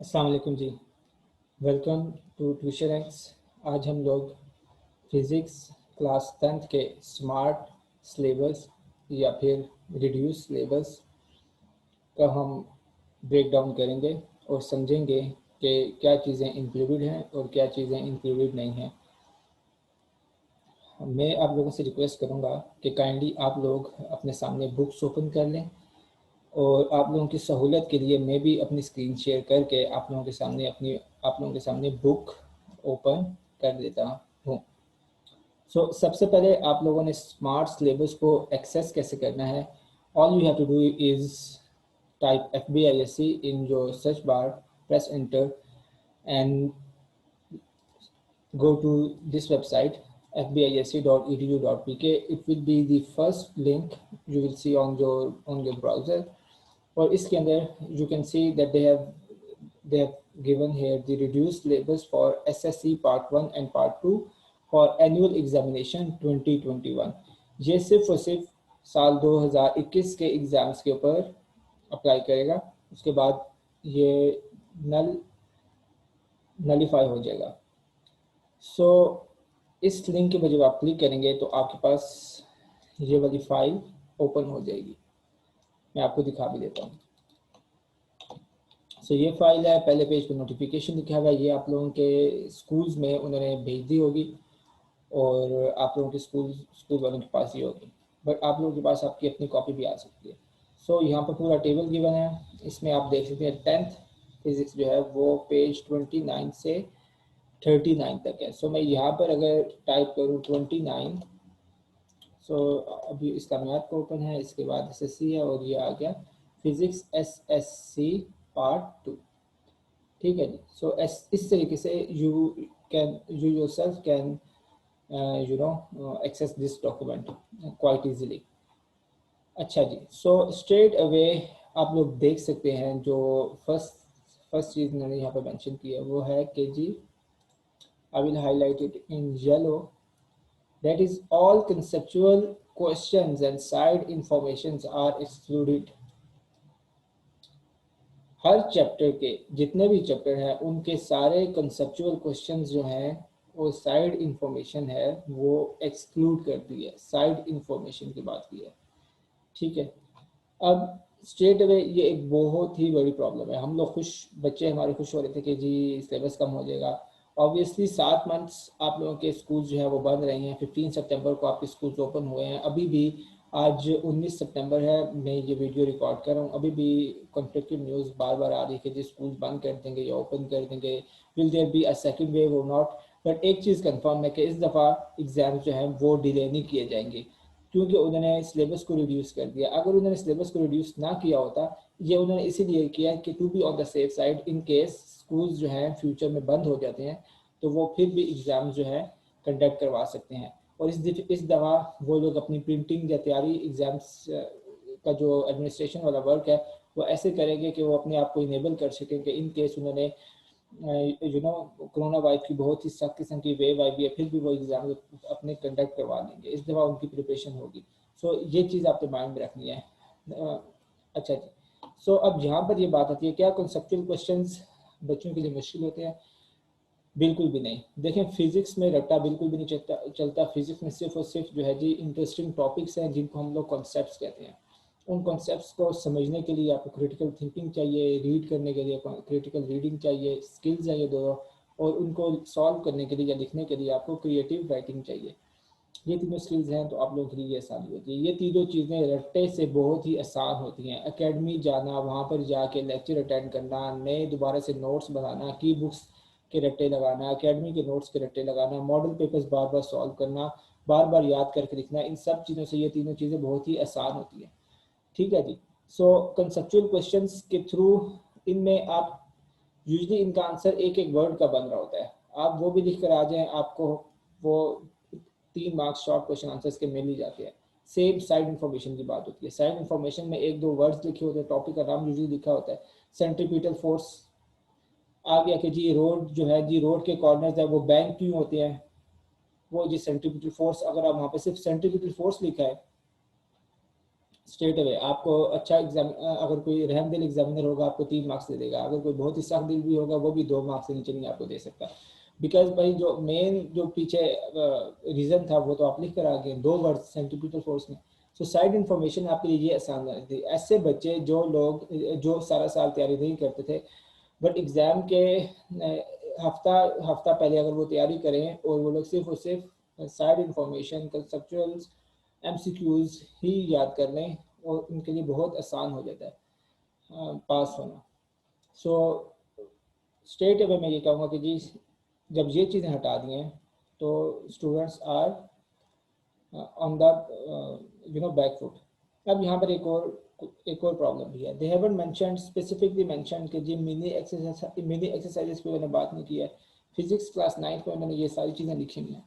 अस्सलाम वालेकुम जी। Welcome to tuition X. आज हम लोग फिज़िक्स क्लास 10th के स्मार्ट सिलेबस या फिर रिड्यूस सिलेबस का हम ब्रेक डाउन करेंगे और समझेंगे कि क्या चीज़ें इंक्लूडेड हैं और क्या चीज़ें इंक्लूडेड नहीं हैं। मैं आप लोगों से रिक्वेस्ट करूँगा कि काइंडली आप लोग अपने सामने बुक्स ओपन कर लें और आप लोगों की सहूलत के लिए मैं भी अपनी स्क्रीन शेयर करके आप लोगों के सामने बुक ओपन कर देता हूँ। सबसे पहले आप लोगों ने स्मार्ट सिलेबस को एक्सेस कैसे करना है। All you have to do is type FBISC in your search bar, press enter and go to this website fbisc.edu.pk. It will be the first link you will see on your browser. और इसके अंदर you can see that they have given here the reduced syllabus for SSC part 1 and part 2 for annual examination 2021. ये सिर्फ और सिर्फ साल 2021 के exams के ऊपर अप्लाई करेगा। उसके बाद ये नलीफाई हो जाएगा। इस लिंक के ऊपर जब आप क्लिक करेंगे तो आपके पास ये वाली फाइल ओपन हो जाएगी। मैं आपको दिखा भी देता हूँ। ये फाइल है, पहले पेज पे नोटिफिकेशन लिखा हुआ है। ये आप लोगों के स्कूल्स में उन्होंने भेज दी होगी और आप लोगों के स्कूल वालों के पास ही होगी, बट आप लोगों के पास आपकी अपनी कॉपी भी आ सकती है। यहाँ पर पूरा टेबल गिवन है। इसमें आप देख सकते हैं 10th फिजिक्स जो है वो पेज 29 से 39 तक है। मैं यहाँ पर अगर टाइप करूँ 29, अभी इसका मैथ को ओपन है, इसके बाद SSC है और ये आ गया फिजिक्स SSC पार्ट 2। ठीक है जी। इस तरीके से you yourself can access this document quite easily. अच्छा जी। स्ट्रेट अवे आप लोग देख सकते हैं जो फर्स्ट चीज़ मैंने यहाँ पर मेंशन की है वो है कि जी I will highlight it in yellow. That is, all conceptual questions and side informations are excluded. Her chapter के जितने भी चैप्टर हैं उनके सारे कंसेप्चुअल क्वेश्चंस जो हैं वो साइड इंफॉर्मेशन है वो एक्सक्लूड कर दी है, साइड इंफॉर्मेशन की बात की है। ठीक है। अब स्ट्रेट अवे ये एक बहुत ही बड़ी प्रॉब्लम है। हम लोग बच्चे हमारे खुश हो रहे थे कि जी सिलेबस कम हो जाएगा। ऑब्वियसली 7 मंथ्स आप लोगों के स्कूल जो है वो बंद रहे हैं। 15 सितंबर को आपके स्कूल ओपन हुए हैं। अभी भी आज 19 सितंबर है, मैं ये वीडियो रिकॉर्ड कर रहा हूँ। अभी भी कॉन्फ्लिक्टिव न्यूज़ बार बार आ रही है कि जी स्कूल बंद कर देंगे या ओपन कर देंगे, will there be a second wave or not. But एक चीज़ कंफर्म है कि इस दफ़ा एग्ज़ाम जो है वो डिले नहीं किए जाएंगे क्योंकि उन्होंने सिलेबस को रिड्यूस कर दिया। अगर उन्होंने सिलेबस को रिड्यूस ना किया होता, ये उन्होंने इसीलिए किया कि to be on the safe side, in case schools जो हैं फ्यूचर में बंद हो जाते हैं तो वो फिर भी एग्ज़ाम जो है कंडक्ट करवा सकते हैं। और इस दफ़ा वो लोग अपनी प्रिंटिंग या तैयारी एग्ज़ाम्स का जो एडमिनिस्ट्रेशन वाला वर्क है वो ऐसे करेंगे कि वो अपने आप को इनेबल कर सकें कि इन केस उन्होंने कोरोना वायरस की बहुत ही सख्त किस्म की वेव आई भी है फिर भी वो एग्ज़ाम अपने कंडक्ट करवा लेंगे। इस दफ़ा उनकी प्रिपरेशन होगी। ये चीज़ आपके माइंड में रखनी है। अच्छा जी। अब यहाँ पर ये बात आती है, क्या कॉन्सेप्चुअल क्वेश्चंस बच्चों के लिए मुश्किल होते हैं? बिल्कुल भी नहीं। देखें, फिजिक्स में रट्टा बिल्कुल भी नहीं चलता। फिजिक्स में सिर्फ और सिर्फ जो है जी इंटरेस्टिंग टॉपिक्स हैं जिनको हम लोग कॉन्सेप्ट्स कहते हैं। उन कॉन्सेप्ट्स को समझने के लिए आपको क्रिटिकल थिंकिंग चाहिए, रीड करने के लिए क्रिटिकल रीडिंग चाहिए, स्किल्स चाहिए दोनों, और उनको सॉल्व करने के लिए या लिखने के लिए आपको क्रिएटिव राइटिंग चाहिए। ये तीनों स्किल्स हैं तो आप लोगों के लिए ये आसानी होती है। ये तीनों चीज़ें रट्टे से बहुत ही आसान होती हैं। एकेडमी जाना, वहाँ पर जाके लेक्चर अटेंड करना, नए दोबारा से नोट्स बनाना, की बुक्स के रट्टे लगाना, एकेडमी के नोट्स के रट्टे लगाना, मॉडल पेपर्स बार बार सॉल्व करना, बार बार याद करके लिखना, इन सब चीज़ों से ये तीनों चीज़ें बहुत ही आसान होती हैं। ठीक है जी। कंसेप्चुअल क्वेश्चंस के थ्रू इनमें आप यूजली इनका आंसर एक एक वर्ड का बन रहा होता है। आप वो भी लिख कर आ जाएं, आपको वो 3 मार्क्स शॉर्ट क्वेश्चन आंसर्स के मिल ही जाते हैं। सेम साइड इन्फॉर्मेशन की बात होती है। साइड इन्फॉर्मेशन में 1-2 वर्ड्स लिखे होते हैं, टॉपिक का नाम यूजली लिखा होता है। सेंट्रीपिटल फोर्स आ गया कि जी रोड जो है जी रोड के कॉर्नर्स है वो बैंक क्यों होते हैं, वो जी सेंट्रीपिटल फोर्स। अगर आप वहाँ पे सिर्फ सेंट्रीपिटल फोर्स लिखा है, स्ट्रेट अवे आपको अच्छा एग्जाम, अगर कोई रहम दिल एग्जामिनर होगा आपको 3 मार्क्स दे देगा, अगर कोई बहुत ही सख्त दिल भी होगा वो भी 2 मार्क्स से नीचे नहीं आपको दे सकता। बिकॉज भाई जो मेन जो पीछे रीज़न था वो तो आप लिख कर आ गए, 2 वर्ड सेंट्रीपिटल फोर्स में। सो साइड इन्फॉर्मेशन आपके लिए ये आसान बनी थी। ऐसे बच्चे जो लोग जो सारा साल तैयारी नहीं करते थे बट एग्ज़ाम के हफ्ता हफ्ता पहले अगर वो तैयारी करें और वो लोग सिर्फ और सिर्फ साइड इंफॉर्मेशन कंसेप्चुअल्स एमसीक्यूज ही याद कर लें और उनके लिए बहुत आसान हो जाता है पास होना। सो स्ट्रेट अवे मैं ये कहूँगा कि जी जब ये चीज़ें हटा दी हैं तो students are on the back foot. अब यहाँ पर एक और प्रॉब्लम भी है। They haven't mentioned specifically mentioned कि जी मिनी एक्सरसाइजेस पे मैंने बात नहीं किया है। फिजिक्स क्लास 9 में मैंने ये सारी चीज़ें लिखी हुई हैं।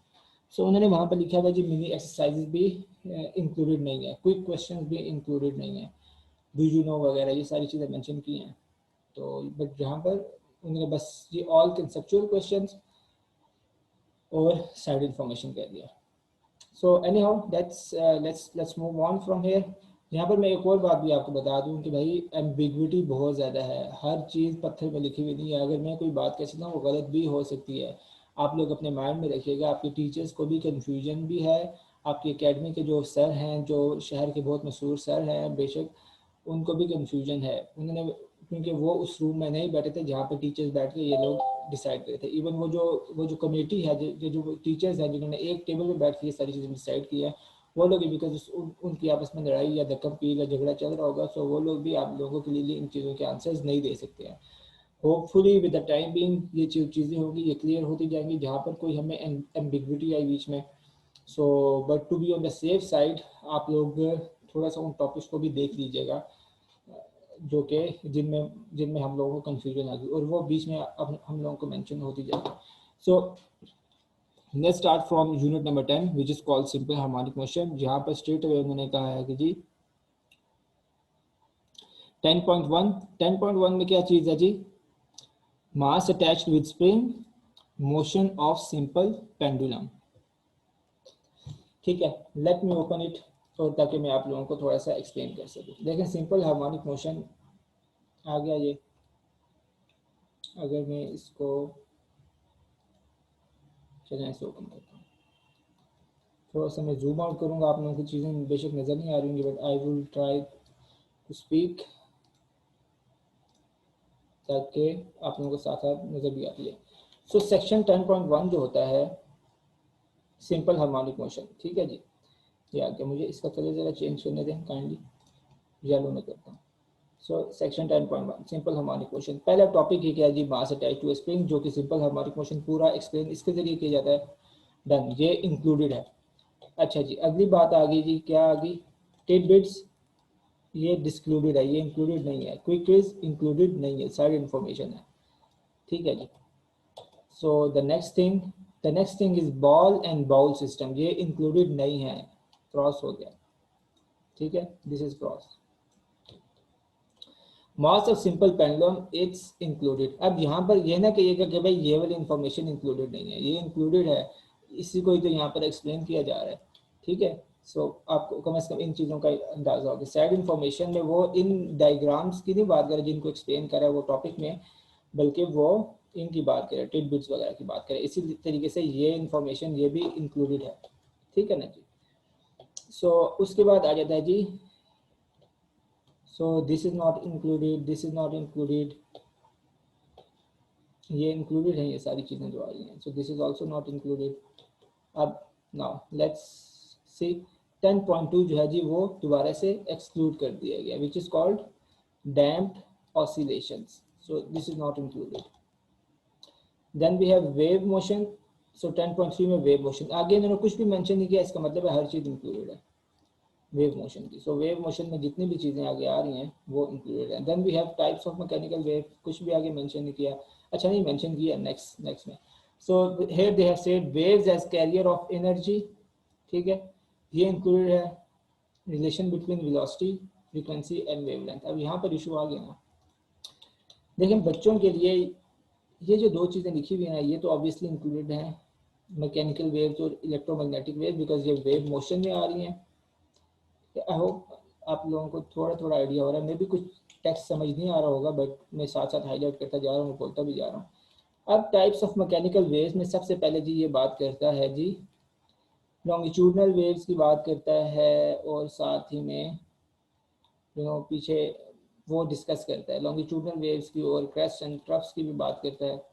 सो उन्होंने वहाँ पर लिखा हुआ जी मिनी एक्सरसाइजेस भी इंक्लूडेड नहीं है, क्विक क्वेश्चंस भी इंक्लूडेड नहीं है, डू यू नो वगैरह ये सारी चीज़ें मेंशन की हैं। तो बट जहाँ पर उन्होंने बस ये ऑल कंसेप्चुअल क्वेश्चंस और साइड इंफॉर्मेशन कह दिया। So any how let's move on from here. यहाँ पर मैं एक और बात भी आपको बता दूँ कि भाई एम्बिग्विटी बहुत ज़्यादा है, हर चीज़ पत्थर में लिखी हुई नहीं है। अगर मैं कोई बात कह सकता हूँ वो गलत भी हो सकती है। आप लोग अपने माइंड में रखिएगा, आपके टीचर्स को भी कन्फ्यूजन भी है, आपकी एकेडमी के जो सर हैं, जो शहर के बहुत मशहूर सर हैं, बेशक उनको भी कन्फ्यूजन है। उन्होंने क्योंकि वो उस रूम में नहीं बैठे थे जहाँ पर टीचर्स बैठ के ये लोग डिसाइड करे थे। इवन वो जो कमेटी है, जो टीचर्स हैं जिन्होंने एक टेबल पर बैठ के ये सारी चीज़ें डिसाइड की है, वो लोग बिकॉज उनकी आपस में लड़ाई या धक्का पी या झगड़ा चल रहा होगा, सो वो लोग भी आप लोगों के लिए इन चीज़ों के आंसर्स नहीं दे सकते हैं। Hopefully with the time being ये चीज़ें होगी, ये क्लियर होती जाएंगी जहाँ पर कोई हमें एम्बिग्विटी आई बीच में। So but to be on the safe side आप लोग थोड़ा सा उन टॉपिक्स को भी देख लीजिएगा जो कि जिनमें हम लोगों को कन्फ्यूजन आ गई और वो बीच में अब हम लोगों को मेंशन होती जाएगी। So let's start from unit number 10 which is called simple harmonic motion. जहाँ पर स्ट्रेट अवे उन्होंने कहा है कि जी 10.1 में क्या चीज़ है जी, mass attached with spring, motion of simple pendulum. ठीक है, लेट मी ओपन इट और ताकि मैं आप लोगों को थोड़ा सा एक्सप्लेन कर सकूँ। देखें सिंपल हार्मोनिक मोशन आ गया ये। अगर मैं इसको चलें ऐसे ओपन करता हूँ, थोड़ा सा मैं जूम आउट करूँगा, आप लोगों को चीज़ें बेशक नज़र नहीं आ रही होंगी but I will try to speak ताकि आप लोगों को साथ साथ नज़र भी आती है। सो सेक्शन 10.1 जो होता है सिंपल हार्मोनिक मोशन, ठीक है जी, ये आ गया। मुझे इसका कलर ज़रा चेंज करने दें काइंडली, येलो में करता हूँ। So section 10.1 simple harmonic motion, पहला टॉपिक ही क्या है जी, मास अटैच टू स्प्रिंग, जो कि सिंपल हार्मोनिक मोशन पूरा एक्सप्लेन इसके जरिए किया जाता है। डन, ये इंक्लूडेड है। अच्छा जी, अगली बात आ गई जी, क्या आ गई, टिडबिट्स, ये डिस्क्लूडेड है, ये इंक्लूडेड नहीं है। क्विक क्विज इंक्लूडेड नहीं है, साइड इन्फॉर्मेशन है, ठीक है जी। So the next thing is ball and bowl system, ये इंक्लूडेड नहीं है, क्रॉस हो गया, ठीक है, this is cross. Mass of simple pendulum it's included. अब यहाँ पर यह ना कहिएगा कि भाई ये वाली इंफॉर्मेशन इंक्लूडेड नहीं है, ये इंक्लूडेड है, इसी को ही तो यहाँ पर एक्सप्लेन किया जा रहा है, ठीक है। सो आपको कम से कम इन चीज़ों का अंदाजा होगा। साइड इंफॉर्मेशन में वो इन डायग्राम्स की नहीं बात करें जिनको एक्सप्लेन करा है वो टॉपिक में, बल्कि वो इनकी बात करें, टिडबिट्स वगैरह की बात करें। इसी तरीके से ये इंफॉर्मेशन ये भी इंक्लूडेड है, ठीक है ना जी। सो उसके बाद आ जाता है जी, so this is not included, this is not included, ये included है ये सारी चीज़ें जो आ रही हैं, so this is also not included। अब now let's see 10.2 जो है जी वो दोबारा से exclude कर दिया गया, which is called damped oscillations, so this is not included। then we have wave motion, so 10.3 में wave motion आगे इन्होंने कुछ भी मेंशन नहीं किया, इसका मतलब है हर चीज़ इंक्लूडेड है वेव मोशन की। सो वेव मोशन में जितनी भी चीज़ें आगे आ रही हैं वो इंक्लूडेड है। Then we have types of mechanical wave, कुछ भी आगे मेंशन नहीं किया, अच्छा नहीं मेंशन किया, नेक्स्ट में। So here they have said waves as carrier of energy, ठीक है, ये इंक्लूडेड है। Relation between velocity, frequency and wavelength. अब यहाँ पर इशू आ गया ना, देखें बच्चों के लिए ये जो दो चीज़ें लिखी हुई हैं ये तो ऑब्वियसली इंक्लूडेड हैं, मैकेनिकल वेव्स और इलेक्ट्रोमैग्नेटिक वेव, बिकॉज ये वेव मोशन में आ रही हैं। आई होप आप लोगों को थोड़ा थोड़ा आइडिया हो रहा है। मे भी कुछ टेक्स्ट समझ नहीं आ रहा होगा, बट मैं साथ साथ हाईलाइट करता जा रहा हूँ, बोलता भी जा रहा हूँ। अब टाइप्स ऑफ मैकेनिकल वेव्स में सबसे पहले जी ये बात करता है जी लॉन्गिट्यूडनल वेव्स की बात करता है, और साथ ही में पीछे वो डिस्कस करता है लॉन्गिट्यूडनल वेव्स की, और क्रेस्ट एंड ट्रफ्स की भी बात करता है।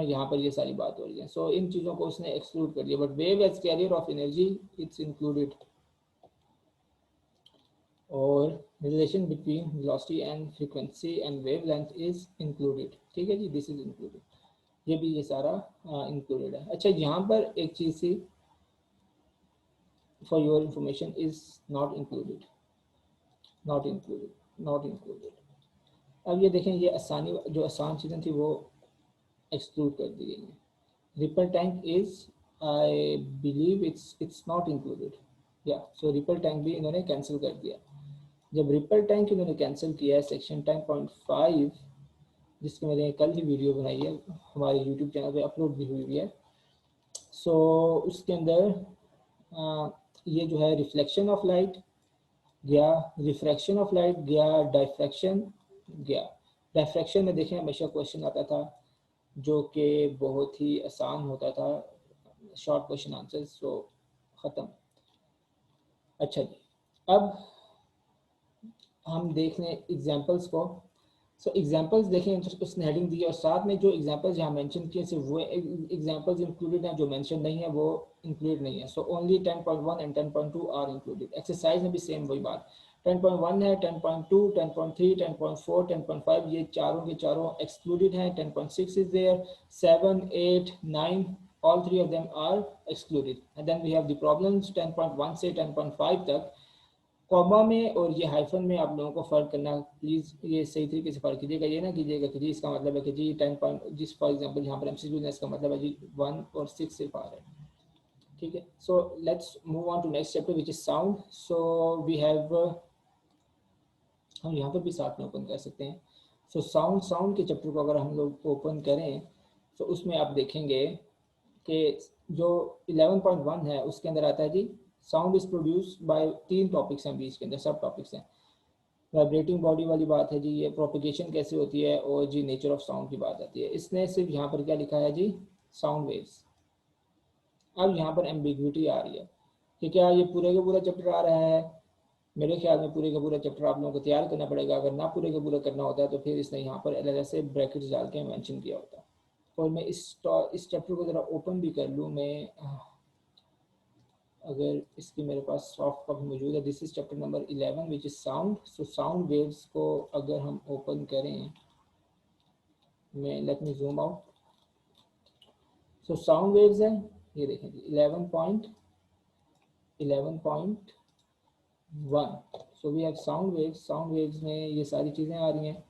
यहाँ पर ये सारी बात हो रही है। सो इन चीज़ों को उसने एक्सक्लूड कर दिया, but wave as carrier of energy it's included, और relation between velocity and frequency and wavelength is included. ठीक है जी, दिस इज इंक्लूडेड, ये भी ये सारा इंक्लूडेड है। अच्छा, यहाँ पर एक चीज़ सी for your information is not included, not included, not included. अब ये देखें, ये आसानी जो आसान चीज़ें थी वो एक्सक्लूड कर दी गई हैं। Ripple tank is, I believe it's not included, या सो रिपल टैंक भी इन्होंने कैंसिल कर दिया। जब रिपल टैंक इन्होंने कैंसिल किया है सेक्शन 10.5, जिसकी मैंने कल ही वीडियो बनाई है, हमारे यूट्यूब चैनल पे अपलोड भी हुई है। सो उसके अंदर ये जो है रिफ्लेक्शन ऑफ लाइट गया, रिफ्रैक्शन ऑफ लाइट गया, डायफ्रैक्शन गया। डायफ्रैक्शन में देखें हमेशा क्वेश्चन आता था जो कि बहुत ही आसान होता था, शॉर्ट क्वेश्चन आंसर, सो ख़त्म। अच्छा जी, अब हम देख लें एग्जाम्पल्स को। सो एग्जाम्पल्स देखें, उसने हेडिंग दी है, और साथ में जो एग्जाम्पल्स यहाँ मेंशन किए सिर्फ वो एग्जाम्पल्स इंक्लूडेड हैं, जो मेंशन नहीं है वो इंक्लूड नहीं है। So only 10.1 and 10.2 are included. Exercise में भी सेम वही बात, 10.1 है, 10.2, 10.3, 10.4, 10.5 ये चारों के चारों एक्सक्लूडेड हैं। 10.6 is there, 7, 8, 9 all three of them are excluded. And then we have the problems 10.1 से 10.5 तक। कॉमा में और ये हाइफन में आप लोगों को फ़र्क करना, प्लीज़ ये सही तरीके से फ़र्क कीजिएगा। ये ना कीजिएगा कि जी इसका मतलब है कि जी 10 पॉइंट, जिस फॉर एग्जांपल यहाँ पर एमसीक्यू ने इसका मतलब है जी 1 और 6 सिर्फ आ रहा है। ठीक है, so let's move on to next chapter which is sound. So we have, हम यहाँ पर भी साथ में ओपन कर सकते हैं। सो साउंड के चैप्टर को अगर हम लोग ओपन करें तो उसमें आप देखेंगे कि जो 11.1 है उसके अंदर आता है जी sound is produce by, 3 topics हैं बीच के अंदर, सब टॉपिक्स हैं। वाइब्रेटिंग बॉडी वाली बात है जी, ये प्रोपिगेशन कैसे होती है, और जी नेचर ऑफ साउंड की बात आती है। इसने सिर्फ यहाँ पर क्या लिखा है जी, साउंड वेव्स। अब यहाँ पर एम्बिग्विटी आ रही है कि क्या ये पूरे का पूरा चैप्टर आ रहा है। मेरे ख्याल में पूरे का पूरा चैप्टर आप लोगों को तैयार करना पड़ेगा। अगर ना पूरे का पूरा करना होता है तो फिर इसने यहाँ पर अलग से ब्रैकेट्स डाल के मेंशन किया होता। और मैं इस चैप्टर को ज़रा ओपन भी कर लूँ, मैं अगर इसकी मेरे पास सॉफ्ट कॉपी मौजूद है। This is chapter number 11 which is sound. So sound waves को अगर हम ओपन करें, मैं let me zoom out. So sound waves है, ये देखें 11.1। So we have sound waves. Sound waves में ये सारी चीज़ें आ रही हैं,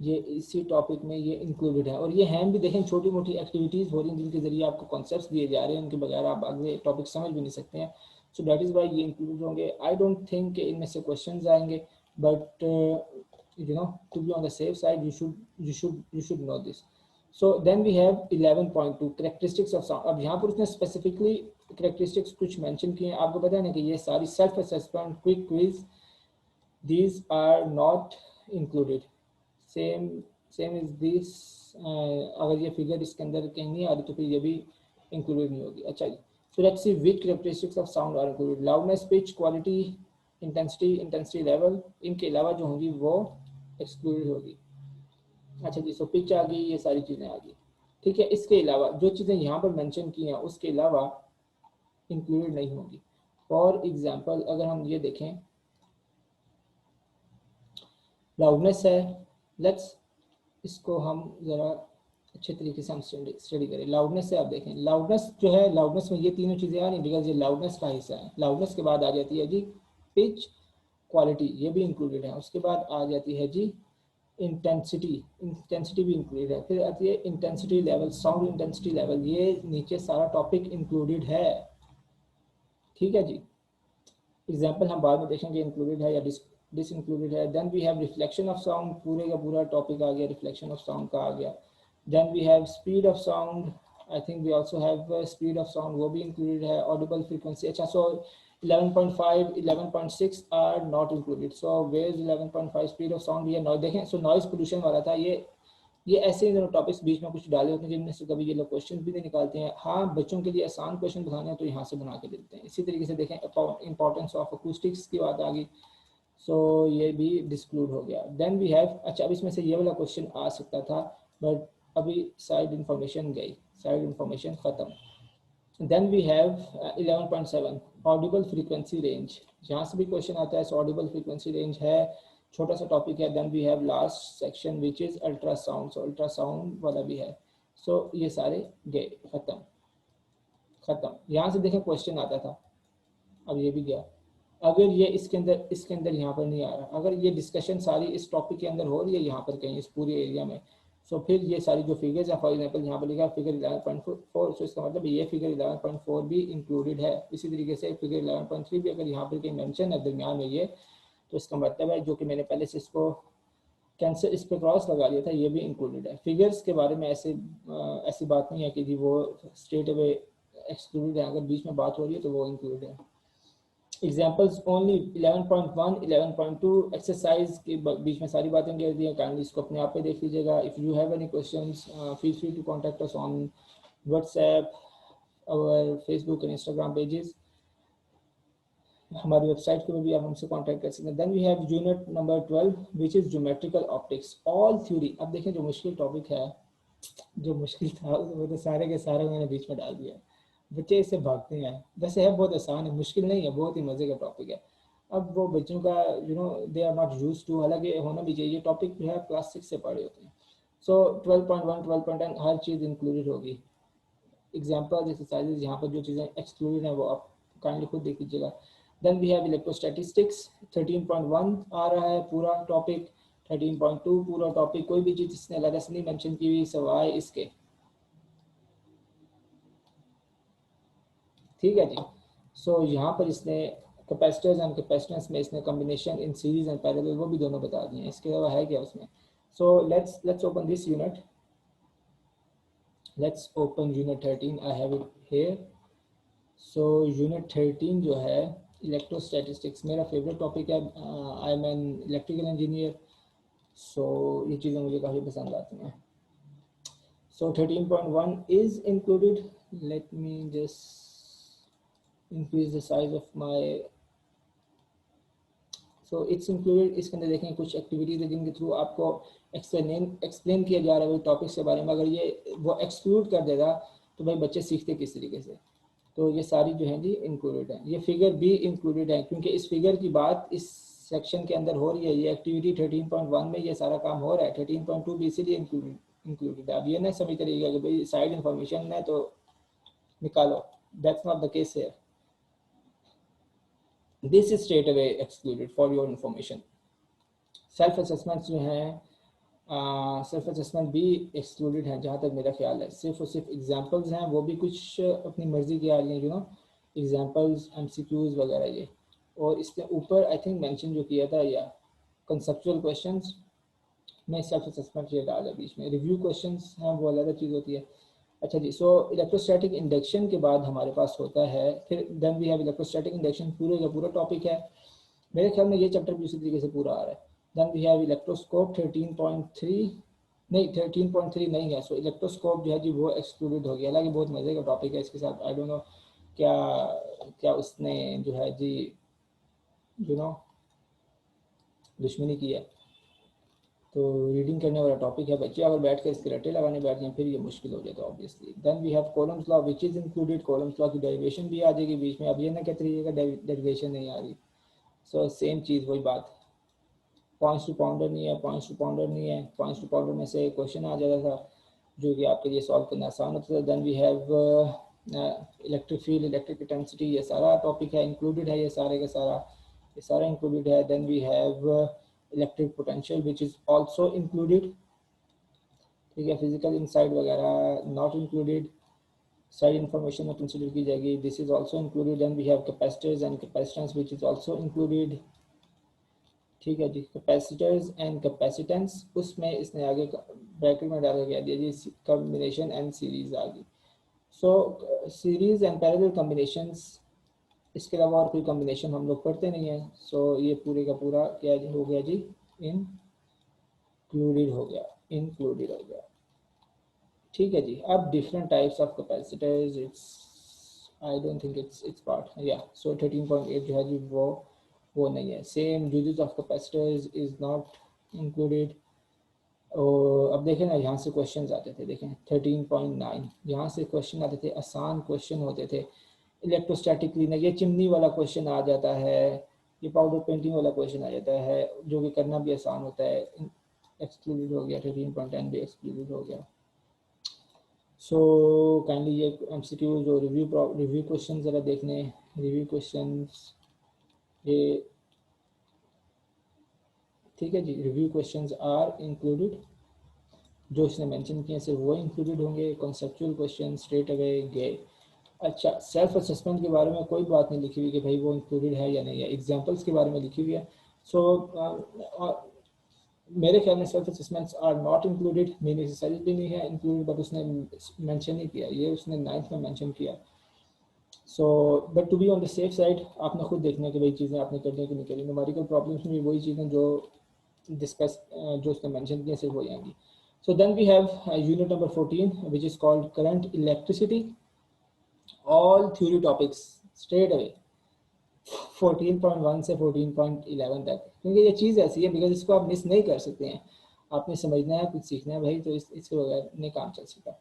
ये इसी टॉपिक में ये इंक्लूडेड है। और ये हैं भी देखें, छोटी मोटी एक्टिविटीज़ हो रही हैं जिनके ज़रिए आपको कॉन्सेप्ट्स दिए जा रहे हैं, उनके बगैर आप आगे टॉपिक समझ भी नहीं सकते हैं। सो दैट इज़ वाई ये इंक्लूड होंगे। आई डोंट थिंक कि इनमें से क्वेश्चंस आएंगे, but you know to be on the safe side you should know this. So then we have 11.2 characteristics of sound। अब यहाँ पर उसने स्पेसिफिकली characteristics कुछ मेंशन किए हैं। आपको पता है ना कि ये सारी self assessment, quick quiz, these are not included। Same is this. अगर ये फिगर इसके अंदर कहीं नहीं आ रही तो फिर ये भी इंक्लूडेड नहीं होगी। अच्छा जी, so let's see which characteristics of sound are included. Loudness, pitch, quality, intensity level, इनके अलावा जो होंगी वो एक्सक्लूडेड होगी। अच्छा जी, सो पिच आ गई, ये सारी चीज़ें आ गई। ठीक है, इसके अलावा जो चीज़ें यहाँ पर मेंशन की हैं उसके अलावा इंक्लूडेड नहीं होंगी। फॉर एग्जांपल अगर हम ये देखें, लाउडनेस है, लेट्स इसको हम ज़रा अच्छे तरीके से हम स्टडी करें। लाउडनेस से आप देखें, लाउडनेस जो है, लाउडनेस में ये तीनों चीज़ें आ रही, बिकॉज ये लाउडनेस का हिस्सा है। लाउडनेस के बाद आ जाती है जी पिच, क्वालिटी, ये भी इंक्लूडेड है। उसके बाद आ जाती है जी इंटेंसिटी भी इंक्लूडेड है। फिर आती है intensity level, sound intensity level, ये नीचे सारा टॉपिक इंक्लूडेड है। ठीक है जी, एग्जाम्पल हम बाद में देखेंगे इंक्लूडेड है या डिस इंक्लूडेड है। Then we have reflection of sound, पूरे का पूरा टॉपिक आ गया, रिफ्लेक्शन ऑफ साउंड का आ गया। Then we have speed of sound, I think we also have speed of sound, वो भी इंक्लूडेड है। ऑडिबल फ्रीक्वेंसी, अच्छा so 11.5, 11.6 are not included. So where is 11.5 speed of sound. ये noise देखें. So noise pollution वाला था ये ऐसे ही टॉपिक्स बीच में कुछ डाले होते हैं जिनमें से कभी ये लोग क्वेश्चन भी नहीं निकालते हैं. हाँ, बच्चों के लिए आसान क्वेश्चन बनाने हैं तो यहाँ से बना के देते हैं. इसी तरीके से देखें इंपॉर्टेंस ऑफ अकूस्टिक्स की बात आ गई. सो ये भी डिस्क्लूड हो गया. देन वी हैव, अच्छा अब इसमें से ये वाला क्वेश्चन आ सकता था बट अभी साइड इंफॉर्मेशन गई, साइड इंफॉर्मेशन ख़त्म. Then we have 11.7 audible frequency range. यहाँ से भी क्वेश्चन आता है. ऑडिबल फ्रीक्वेंसी रेंज है, छोटा सा टॉपिक है. Then we have last section which is ultrasound. So ultrasound वाला भी है. सो ये सारे गए, ख़त्म. यहाँ से देखें क्वेश्चन आता था, अब ये भी गया. अगर ये इसके अंदर यहाँ पर नहीं आ रहा, अगर ये डिस्कशन सारी इस टॉपिक के अंदर हो रही है यहाँ पर कहीं इस पूरे एरिया में, सो फिर ये सारी जो फिगर्स हैं, फॉर एग्जांपल यहाँ पर लिखा है फिगर 11.4, सो इसका मतलब ये फिगर 11.4 भी इंक्लूडेड है. इसी तरीके से फिगर 11.3 भी अगर यहाँ पर कहीं मेंशन है दरमियान में ये, तो इसका मतलब है जो कि मैंने पहले से इसको कैंसर इस पर क्रॉस लगा दिया था, ये भी इंक्लूडेड है. फिगर्स के बारे में ऐसी बात नहीं है कि जी वो स्ट्रेट अवे एक्सक्लूडेड है. अगर बीच में बात हो रही है तो वो इंक्लूडेड है. एग्जाम्पल्स ओनली 11.1, 11.2 एक्सरसाइज के बीच में सारी बातें कह दी हैं. काइंडली इसको अपने आप पे देख लीजिएगा. If you have any questions feel free to contact us on WhatsApp, और फेसबुक एंड इंस्टाग्राम पेजेस. हमारी वेबसाइट के ऊपर भी आप हमसे कांटेक्ट कर सकते हैं. Then we have unit number 12 which is geometrical optics all theory. अब देखें जो मुश्किल टॉपिक है, जो मुश्किल था वो तो सारे के सारे मैंने बीच में डाल दिया. बच्चे इससे भागते हैं. वैसे है बहुत आसान है, मुश्किल नहीं है, बहुत ही मज़े का टॉपिक है. अब वो बच्चों का they are not used to, हालांकि होना भी चाहिए. टॉपिक जो है क्लास 6 से पढ़े होते हैं. सो 12.1, 12.10 हर चीज़ इंक्लूडेड होगी. एग्जाम्पल एक्सरसाइजेज यहाँ पर जो चीज़ें एक्सक्लूडेड हैं वो आप काइंडली खुद देख लीजिएगा. Then we have electrostatistics. 13.1 आ रहा है पूरा टॉपिक. 13.2 पूरा टॉपिक. कोई भी चीज़ इसने अलग से नहीं मेंशन की हुई सवाए इसके. ठीक है जी. सो यहाँ पर इसने कैपेसिटर्स एंड कैपेसिटेंस में इसने combination in series and parallel वो भी दोनों बता दिए हैं. इसके अलावा है क्या उसमें. So let's open this unit. Let's open unit 13. I have it here. So unit 13 जो है इलेक्ट्रोस्टैटिस्टिक्स मेरा फेवरेट टॉपिक है. I am an electrical engineer. So ये चीज़ें मुझे काफ़ी पसंद आती हैं. So 13.1 is included. Let me just increase the size of my. so it's included. इसके अंदर देखें कुछ एक्टिविटीज है जिनके थ्रू आपको एक्सप्लेन किया जा रहा है टॉपिक्स के बारे में. अगर ये वो एक्सक्लूड कर देगा तो भाई बच्चे सीखते किस तरीके से. तो ये सारी जो है जी इंक्लूडेड है. ये फिगर भी इंक्लूडेड है क्योंकि इस फिगर की बात इस सेक्शन के अंदर हो रही है. ये एक्टिविटी 13.1 में ये सारा काम हो रहा है. 13.2 भी इसीलिए इंक्लूडेड है. अब ये नहीं समझ करिएगा कि भाई साइड इंफॉर्मेशन है तो निकालो. दैट्स नॉट द केस है. This is straight away excluded for your information. Self assessment जो हैं, सेल्फ असेसमेंट भी एक्सक्लूडेड हैं जहाँ तक मेरा ख्याल है. सिर्फ और सिर्फ एग्जांपल्स हैं, वो भी कुछ अपनी मर्जी की आ रही हैं एग्जांपल्स एमसीक्यूज वगैरह ये. और इसके ऊपर आई थिंक मेंशन जो किया था या कंसेप्चुअल क्वेश्चंस में सेल्फ असेसमेंट ये डाला बीच में. रिव्यू क्वेश्चंस हैं वो अलग चीज़ होती है. अच्छा जी. सो इलेक्ट्रोस्टैटिक इंडक्शन के बाद हमारे पास होता है फिर then we have electrostatic induction. पूरे का पूरा टॉपिक है मेरे ख्याल में. ये चैप्टर भी उसी तरीके से पूरा आ रहा है. Then we have electroscope 13.3. नहीं 13.3 नहीं है. सो इलेक्ट्रोस्कोप जो है जी वो एक्सक्लूडेड हो गया. हालांकि बहुत मज़े का टॉपिक है. इसके साथ आई डोंट नो क्या क्या उसने जो है जी दुश्मनी की है. तो रीडिंग करने वाला टॉपिक है. बच्चे अगर बैठ कर इसके रट्टे लगाने बैठ जाएं फिर ये मुश्किल हो जाता है obviously. Then we have columns law which is included. Columns law की डेरिवेशन भी आ जाएगी बीच में. अब ये ना कहते रहिएगा डेरिवेशन नहीं आ रही. सो सेम चीज़ वही बात. पॉइंट्स टू पाउंडर नहीं है. पॉइंट्स टू पाउंडर नहीं है. पॉइंट्स टू पाउंडर में से क्वेश्चन आ जाता था जो कि आपके लिए सॉल्व करना आसान होता था. Then we have electric field, electric intensity. ये सारा टॉपिक है इंक्लूडेड है. ये सारे का सारा ये सारा इंक्लूडेड है. Then we have electric potential which is also included. ठीक है. फिजिकल इनसाइड वगैरह नॉट इंक्लूडेड. साइड इंफॉर्मेशन में कंसिडर की जाएगी. This is also included. Then we have capacitors and capacitance which is also included. ठीक है जी. Capacitors and capacitance उसमें इसने आगे ब्रैकेट में डाल के दिया जी कॉम्बिनेशन एंड सीरीज आ गई. सो सीरीज एंड पैरेलल कॉम्बिनेशंस इसके अलावा और कोई कॉम्बिनेशन हम लोग करते नहीं हैं। सो ये पूरे का पूरा क्या हो गया जी, इंक्लूडेड हो गया, इंक्लूडेड हो गया। ठीक है जी। अब different types of capacitors, it's I don't think it's part, या सो 13.8 जो है जी वो नहीं है। Same uses of capacitors is not included. और अब देखें ना, यहाँ से क्वेश्चन आते थे, देखें 13.9, यहाँ से क्वेश्चन आते थे, आसान क्वेश्चन होते थे। इलेक्ट्रोस्टैटिक क्लीनर, ये चिमनी वाला क्वेश्चन आ जाता है, ये पाउडर पेंटिंग वाला क्वेश्चन आ जाता है, जो कि करना भी आसान होता है। एक्सक्लूडेड हो गया, 13.10 भी एक्सक्लूडेड हो गया। सो काइंडली ये एमसीक्यूज और रिव्यू क्वेश्चन ज़रा देख लें। रिव्यू क्वेश्चंस ये, ठीक है जी, रिव्यू क्वेश्चंस आर इंक्लूडेड, जो इसने मेंशन किए सिर्फ वो इंक्लूडेड होंगे। कॉन्सेप्चुअल क्वेश्चन स्ट्रेट अवे गए। अच्छा, सेल्फ असेसमेंट के बारे में कोई बात नहीं लिखी हुई कि भाई वो इंक्लूडेड है या नहीं है, एग्जांपल्स के बारे में लिखी हुई है। सो मेरे ख्याल में self assessments are not included, मेरी एक्सरसाइज भी नहीं है इंक्लूडेड, बट उसने मेंशन नहीं किया, ये उसने 9th में मेंशन किया। So but to be on the safe side, आपने खुद देखना है कि भाई चीज़ें आपने करनी है कि नहीं करनी। न्यूमेरिकल प्रॉब्लम्स में भी वही चीज़ें जो डिस्कस जो उसने मेंशन किया सिर्फ वही आएंगी। So then we have unit number 14 which is called current electricity, all theory topics straight away 14.1 से 14.11 तक, क्योंकि ये चीज़ ऐसी है बिकॉज इसको आप मिस नहीं कर सकते हैं। आपने समझना है, कुछ सीखना है भाई, तो इसके बगैर नहीं काम चल सकता।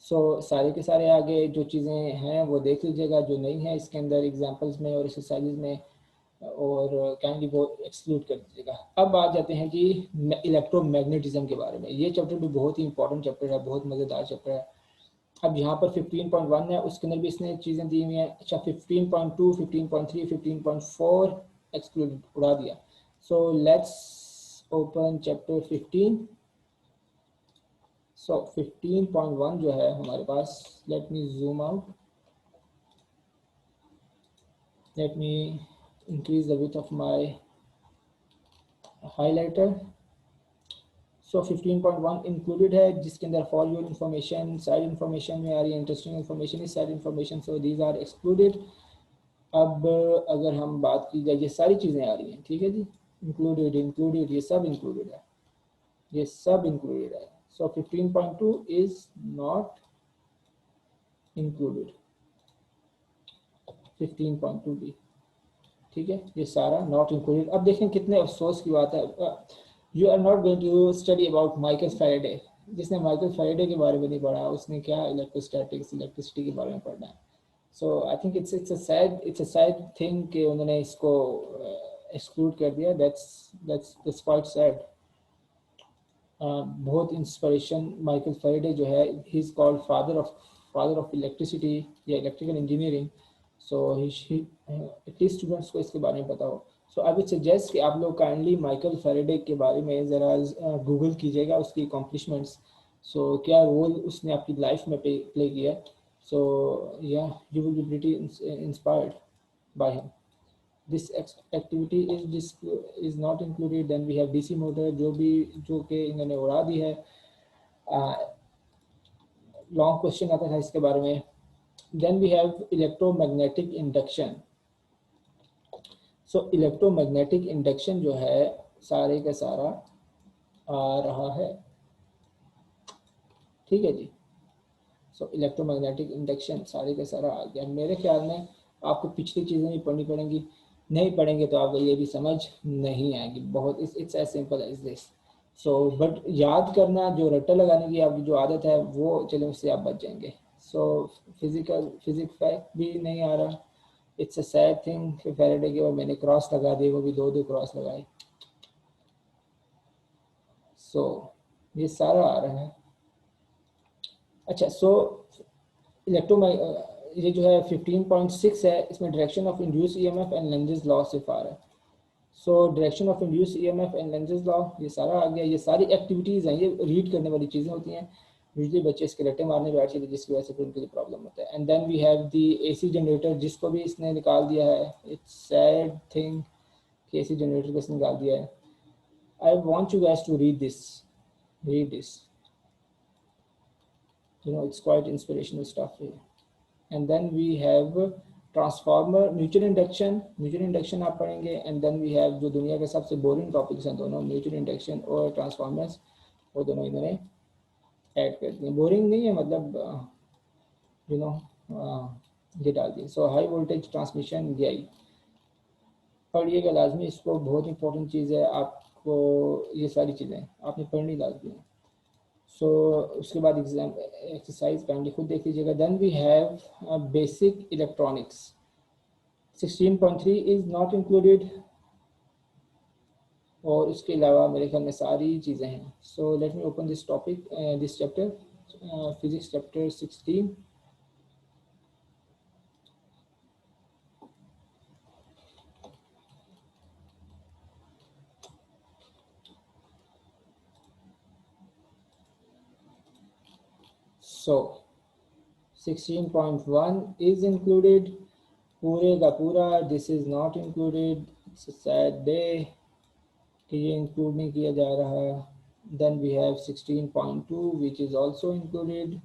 सो सारे के सारे आगे जो चीज़ें हैं वो देख लीजिएगा, जो नहीं है इसके अंदर एग्जांपल्स में और एक्सरसाइज में, और काइंडली वो एक्सक्लूड कर दीजिएगा। अब आ जाते हैं जी इलेक्ट्रोमैग्नेटिज्म के बारे में। ये चैप्टर भी बहुत ही इंपॉर्टेंट चैप्टर है, बहुत मज़ेदार चैप्टर है। अब यहाँ पर 15.1 है, उसके अंदर भी इसने चीज़ें दी हुई हैं। अच्छा, 15.2, 15.3, 15.4 एक्सक्लूडेड, उड़ा दिया। So let's open chapter 15। So 15.1 जो है हमारे पास, let me zoom out, let me increase the width of my highlighter. So 15.1 included है, जिसके अंदर for your information, side information में आ रही है, interesting information is side information, so these are excluded. अब अगर हम बात की जाए, ये सारी चीज़ें आ रही हैं, ठीक है जी, इंक्लूडेड इंक्लूडेड, ये सब इंक्लूडेड है, ये सब इंक्लूडेड है। सो 15.2 इज नॉट इंक्लूडेड, 15.2 भी, ठीक है, ये सारा नॉट इंक्लूडेड। अब देखें कितने अफसोस की बात है, you are not going to study about Michael Faraday. जिसने माइकल फैराडे के बारे में नहीं पढ़ा, उसने क्या इलेक्ट्रोस्टैटिक्स, इलेक्ट्रिसिटी के बारे में पढ़ना है। So I think it's a sad thing कि उन्होंने इसको एक्सक्लूड कर दिया। That's quite sad. बहुत इंस्पिरेशन माइकल फैराडे जो है, he is called father of electricity या electrical engineering. So at least students को इसके बारे में पता हो। सो आई वुड सजेस्ट कि आप लोग काइंडली माइकल फैराडे के बारे में ज़रा गूगल कीजिएगा, उसकी अकॉम्प्लिशमेंट्स। सो क्या रोल उसने आपकी लाइफ में प्ले किया। सो या you will be pretty inspired by him. This activity is not included. Then we have DC motor, जो कि इन्होंने उड़ा दी है। लॉन्ग क्वेश्चन आता था इसके बारे में। Then we have electromagnetic induction. So electromagnetic induction जो है सारे का सारा आ रहा है, ठीक है जी। सो इलेक्ट्रोमैग्नेटिक इंडक्शन सारे का सारा आ गया। मेरे ख्याल में आपको पिछली चीज़ें भी पढ़नी पड़ेंगी, नहीं पढ़ेंगे तो आपको ये भी समझ नहीं आएगी। बहुत it's as simple as this. So but याद करना, जो रट्टा लगाने की आपकी जो आदत है वो चले, उससे आप बच जाएंगे। सो फिजिक्स फैक्ट भी नहीं आ रहा। इट्स अ सैड थिंग कि फैराडे के बाद मैंने क्रॉस लगा दिए, वो भी दो क्रॉस लगाए। सो ये सारा आ रहा है। अच्छा, सो इलेक्ट्रो ये जो है 15.6 है, इसमें direction of induce EMF and Lenz's law से आ रहा है। So direction of induce EMF and Lenz's law, ये सारा आ गया। ये सारी एक्टिविटीज़ हैं, ये रीड करने वाली चीज़ें होती हैं। यूजली बच्चे इसके रट्टे मारने बैठ जाते हैं, जिसकी वजह से फिर उनके लिए प्रॉब्लम होता है। And then we have the AC generator, जिसको भी इसने निकाल दिया है। इट्स सैड थिंग कि एसी जनरेटर को इसने निकाल दिया है। I want you guys to read this, you know, it's quite inspirational stuff here. And then we have transformer, mutual induction आप पढ़ेंगे, एंड देन वी हैव जो दुनिया के सबसे बोरिंग टॉपिक्स हैं दोनों, म्यूचुअल इंडक्शन और ट्रांसफार्मर्स, वो दोनों इन्होंने ऐड कर दिए। बोरिंग नहीं है, मतलब यू नो ये डाल दिए। सो हाई वोल्टेज ट्रांसमिशन यही पढ़िएगा लाजमी, इसको बहुत इंपॉर्टेंट चीज़ है आपको, ये सारी चीज़ें आपने पढ़नी लाजमी है। सो उसके बाद एग्जाम एक्सरसाइज काइंडली खुद देख लीजिएगा। Then we have basic electronics 16.3 is not included, और इसके अलावा मेरे ख्याल में सारी चीज़ें हैं। So let me open this topic, this chapter, physics chapter 16। So 16.1 is included, पूरे का पूरा this is not included, it's a sad day कि ये इंक्लूड नहीं किया जा रहा। Then we have 16.2 which is also included,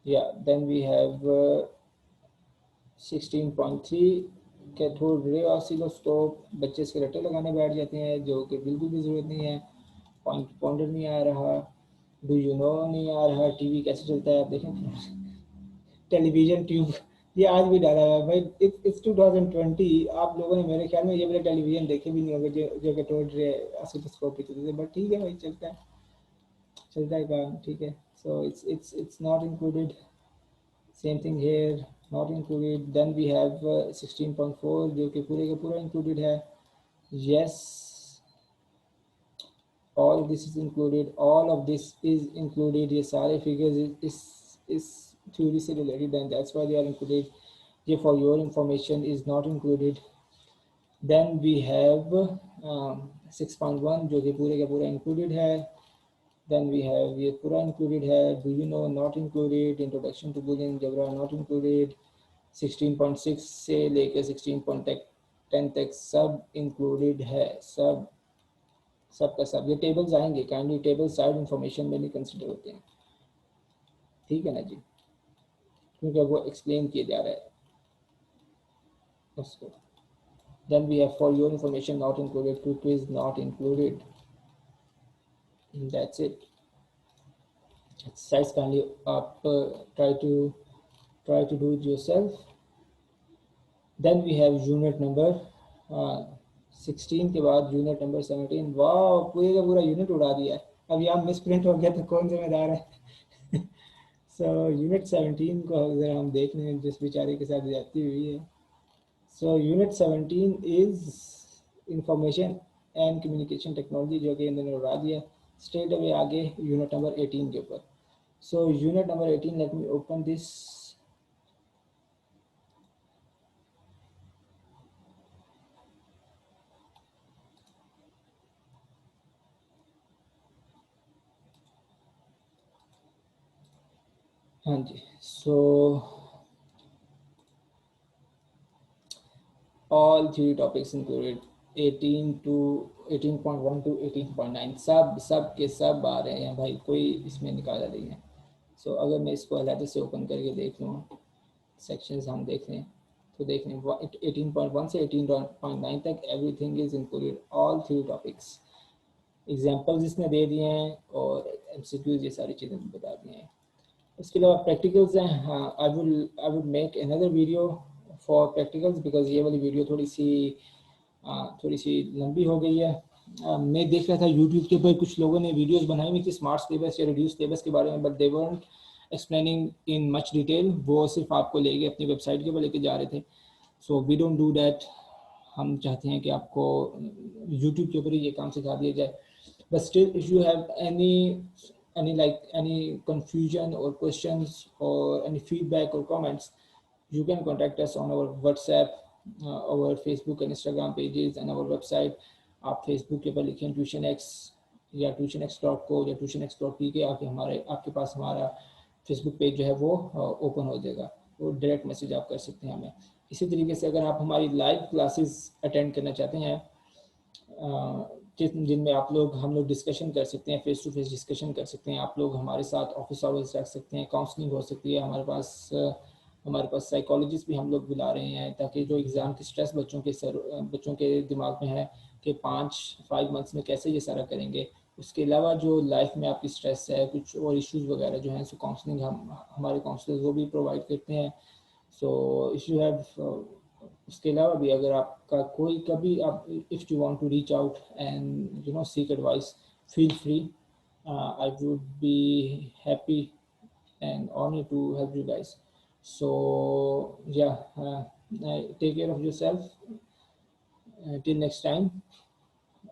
या देन वी हैव 16.3 कैथोड रे ऑसिलोस्कोप, बच्चे इसके रट्टे लगाने बैठ जाते हैं जो कि बिल्कुल भी ज़रूरत नहीं है। पॉइंटर नहीं आ रहा, डू यू नो नहीं आ रहा, टीवी कैसे चलता है आप देखें, टेलीविजन ट्यूब ये आज भी डाला है भाई। इट्स 2020, आप लोगों ने मेरे ख्याल में ये वाले टेलीविजन देखे भी नहीं होंगे जो कि टोट रहे ऑसिलोस्कोप पे चलते थे, बट ठीक है भाई, चलता है काम, ठीक है। So it's not included, same thing here, not included. Then we have 16.4 जो कि पूरे का पूरा इंक्लूडेड है, yes all this is included, all of this is included, ये सारे figures इस theory से related and that's why they are included, ये for your information is not included। then we have 6.1 जो कि पूरे का पूरा included है। then we have ये पूरा included है, do you know not included, introduction to Boolean algebra not included। 16.6 से लेकर 16.10 तक सब included है, सब का सब। ये टेबल्स आएंगे, काइंडली टेबल साइड इंफॉर्मेशन में नहीं कंसिडर होते हैं, ठीक है ना जी, क्योंकि वो एक्सप्लेन किया जा रहा है उसको। Then we have for your information not included, quick quiz not included, that's it. Exercise kindly आप try to do it yourself. Then we have unit number 16 के बाद यूनिट नंबर 17। वाह, पूरे का पूरा यूनिट उड़ा दिया है। अब यहाँ मिस प्रिंट हो गया तो कौन जिम्मेदार है। सो यूनिट 17 को अगर हम देख लें, जिस बेचारे के साथ जाती हुई है। So unit 17 is information and communication technology, जो कि इन्होंने उड़ा दिया। स्ट्रेट अवे आगे यूनिट नंबर 18 के ऊपर। So unit number 18, late me open this. हाँ जी, सो all three topics included 18 to 18.1 to 18.9 सब के सब आ रहे हैं भाई, कोई इसमें निकाला नहीं है। सो अगर मैं इसको अलग से ओपन करके देख लूँ, सेक्शंस हम देख लें तो देख लें 18.1 से 18.9 तक everything is included, all three topics. Examples इसने दे दिए हैं और एमसीक्यूज, ये सारी चीज़ें बता दी हैं। उसके अलावा प्रैक्टिकल्स हैं, हाँ I would make another video for practicals, because ये वाली वीडियो थोड़ी सी लंबी हो गई है। मैं देख रहा था यूट्यूब के ऊपर कुछ लोगों ने वीडियोस बनाई हुई थी स्मार्ट सिलेबस या रिड्यूस सिलेबस के बारे में, but they weren't explaining in much detail, वो सिर्फ आपको लेके अपनी वेबसाइट के ऊपर लेके जा रहे थे। So we don't do that, हम चाहते हैं कि आपको यूट्यूब के ऊपर ही ये काम सिखा दिया जाए। But still if you have any confusion or questions or any feedback or comments, you can contact us on our WhatsApp, our Facebook and Instagram pages and our website। आप Facebook के ऊपर लिखें tuitionx या tuitionx.co या tuitionx.pk, आपके पास हमारा Facebook page जो है वो ओपन हो जाएगा, वो डायरेक्ट मैसेज आप कर सकते हैं हमें। इसी तरीके से अगर आप हमारी लाइव क्लासेस अटेंड करना चाहते हैं, जिनमें हम लोग डिस्कशन कर सकते हैं, फेस टू फेस डिस्कशन कर सकते हैं, आप लोग हमारे साथ ऑफिस आवर्स रख सकते हैं, काउंसलिंग हो सकती है, हमारे पास हमारे पास साइकोलॉजिस्ट भी हम लोग बुला रहे हैं, ताकि जो एग्ज़ाम की स्ट्रेस बच्चों के दिमाग में है कि 5 मंथ्स में कैसे ये सारा करेंगे। उसके अलावा जो लाइफ में आपकी स्ट्रेस है, कुछ और इश्यूज़ वगैरह जो हैं, सो काउंसलिंग हम हमारे काउंसलर्स वो भी प्रोवाइड करते हैं। सो इफ़ यू हैव उसके अलावा भी अगर आपका कोई कभी आप if you want to reach out and seek advice, feel free. I would be happy and honored to help you guys. So yeah, take care of yourself. Till next time,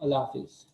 Allah Hafiz.